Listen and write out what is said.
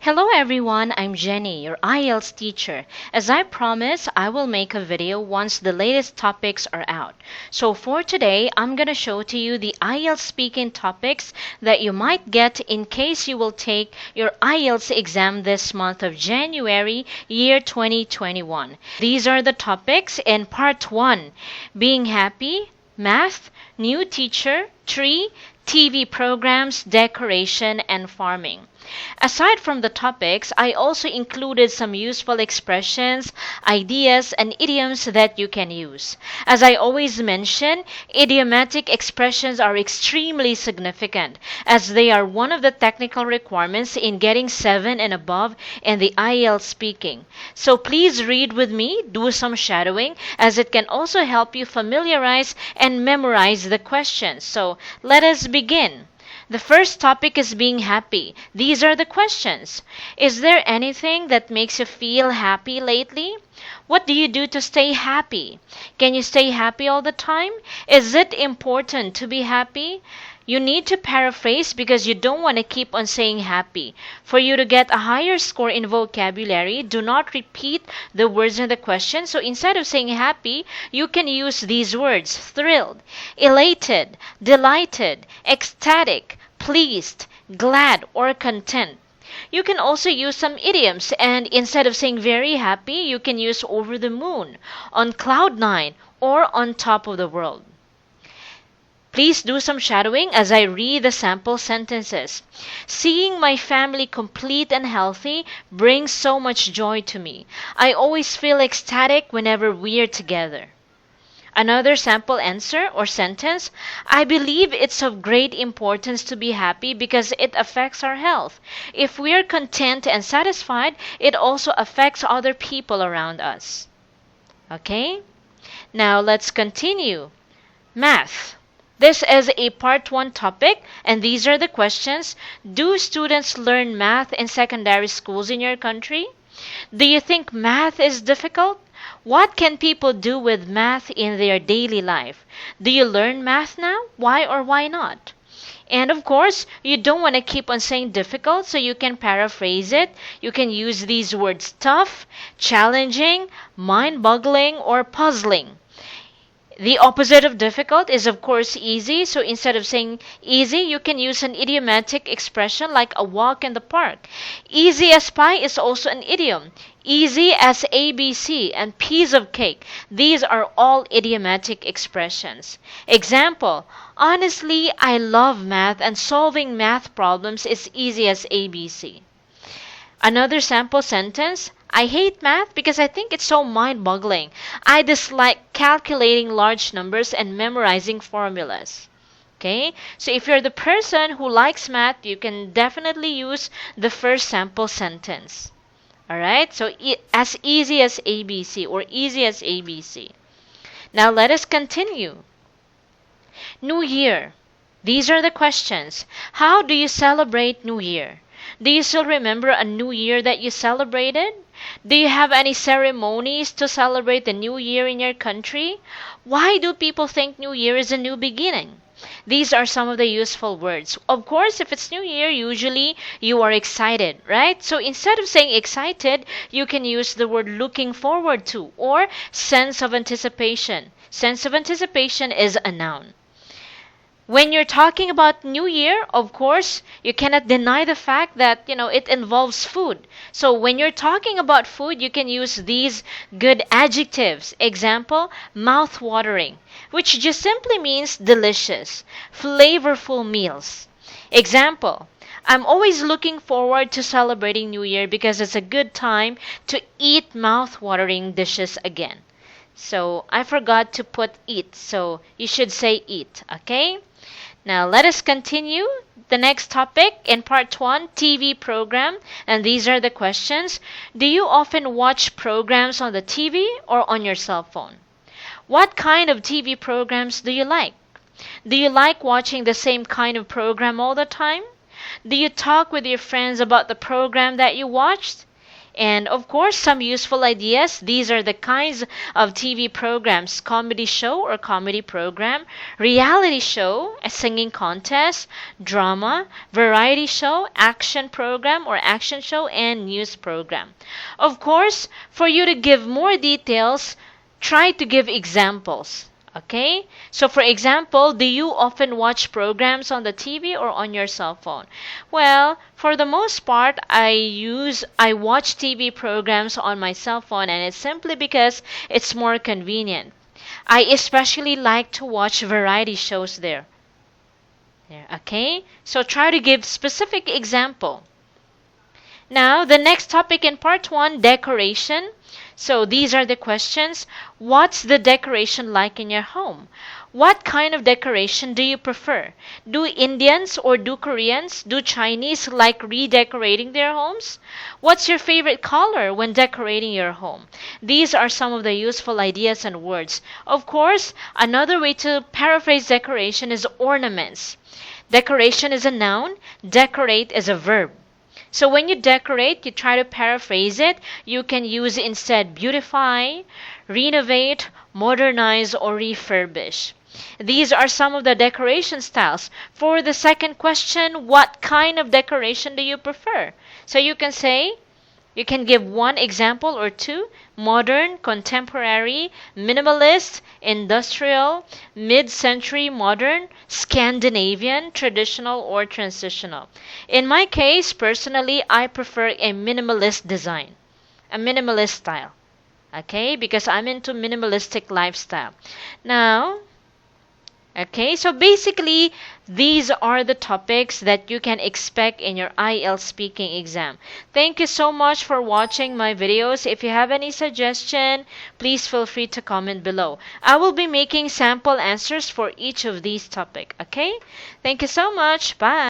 Hello everyone, I'm Jenny, your IELTS teacher. As I promised, I will make a video once the latest topics are out. So for today, I'm gonna show to you the IELTS speaking topics that you might get in case you will take your IELTS exam this month of January, year 2021. These are the topics in part 1, being happy, math, new teacher, tree, TV programs, decoration, and farming. Aside from the topics, I also included some useful expressions, ideas, and idioms that you can use. As I always mention, idiomatic expressions are extremely significant as they are one of the technical requirements in getting 7 and above in the IELTS speaking. So please read with me, do some shadowing, as it can also help you familiarize and memorize the questions. So let us begin. The first topic is being happy. These are the questions. Is there anything that makes you feel happy lately? What do you do to stay happy? Can you stay happy all the time? Is it important to be happy? You need to paraphrase because you don't want to keep on saying happy. For you to get a higher score in vocabulary, do not repeat the words in the question. So instead of saying happy, you can use these words: thrilled, elated, delighted, ecstatic, pleased, glad, or content. You can also use some idioms, and instead of saying very happy, you can use over the moon, on cloud nine, or on top of the world. Please do some shadowing as I read the sample sentences. Seeing my family complete and healthy brings so much joy to me. I always feel ecstatic whenever we're together. Another sample answer or sentence: I believe it's of great importance to be happy because it affects our health. If we're content and satisfied, it also affects other people around us. Okay? Now let's continue. Math. This is a part 1 topic, and these are the questions. Do students learn math in secondary schools in your country? Do you think math is difficult? What can people do with math in their daily life? Do you learn math now? Why or why not? And of course, you don't want to keep on saying difficult, so you can paraphrase it. You can use these words: tough, challenging, mind-boggling, or puzzling. The opposite of difficult is, of course, easy. So instead of saying easy, you can use an idiomatic expression like a walk in the park. Easy as pie is also an idiom. Easy as ABC and piece of cake. These are all idiomatic expressions. Example: honestly, I love math and solving math problems is easy as ABC. Another sample sentence: I hate math because I think it's so mind-boggling. I dislike calculating large numbers and memorizing formulas. Okay? So if you're the person who likes math, you can definitely use the first sample sentence. Alright? So as easy as ABC or easy as ABC. Now let us continue. New Year. These are the questions. How do you celebrate New Year? Do you still remember a new year that you celebrated? Do you have any ceremonies to celebrate the new year in your country? Why do people think New Year is a new beginning? These are some of the useful words. Of course, if it's New Year, usually you are excited, right? So instead of saying excited, you can use the word looking forward to or sense of anticipation. Sense of anticipation is a noun. When you're talking about New Year, of course, you cannot deny the fact that, it involves food. So when you're talking about food, you can use these good adjectives. Example: mouth-watering, which just simply means delicious, flavorful meals. Example: I'm always looking forward to celebrating New Year because it's a good time to eat mouth-watering dishes again. So I forgot to put eat, so you should say eat, okay? Now let us continue. The next topic in part 1, TV program, and these are the questions. Do you often watch programs on the TV or on your cell phone? What kind of TV programs do you like? Do you like watching the same kind of program all the time? Do you talk with your friends about the program that you watched? And of course, some useful ideas. These are the kinds of TV programs: comedy show or comedy program, reality show, a singing contest, drama, variety show, action program or action show, and news program. Of course, for you to give more details, try to give examples. Okay? So for example, do you often watch programs on the TV or on your cell phone? Well, for the most part, I watch TV programs on my cell phone, and it's simply because it's more convenient. I especially like to watch variety shows there. There, okay? So try to give specific example. Now, the next topic in part 1, decoration. So these are the questions. What's the decoration like in your home? What kind of decoration do you prefer? Do Indians or do Koreans, do Chinese like redecorating their homes? What's your favorite color when decorating your home? These are some of the useful ideas and words. Of course, another way to paraphrase decoration is ornaments. Decoration is a noun, decorate is a verb. So when you decorate, you try to paraphrase it. You can use instead beautify, renovate, modernize, or refurbish. These are some of the decoration styles. For the second question, what kind of decoration do you prefer? So you can say, you can give one example or two: modern, contemporary, minimalist, industrial, mid-century modern, Scandinavian, traditional, or transitional. In my case, personally, I prefer a minimalist design, a minimalist style. Okay, because I'm into minimalistic lifestyle. Now, okay, so basically, these are the topics that you can expect in your IELTS speaking exam. Thank you so much for watching my videos. If you have any suggestion, please feel free to comment below. I will be making sample answers for each of these topics. Okay? Thank you so much. Bye.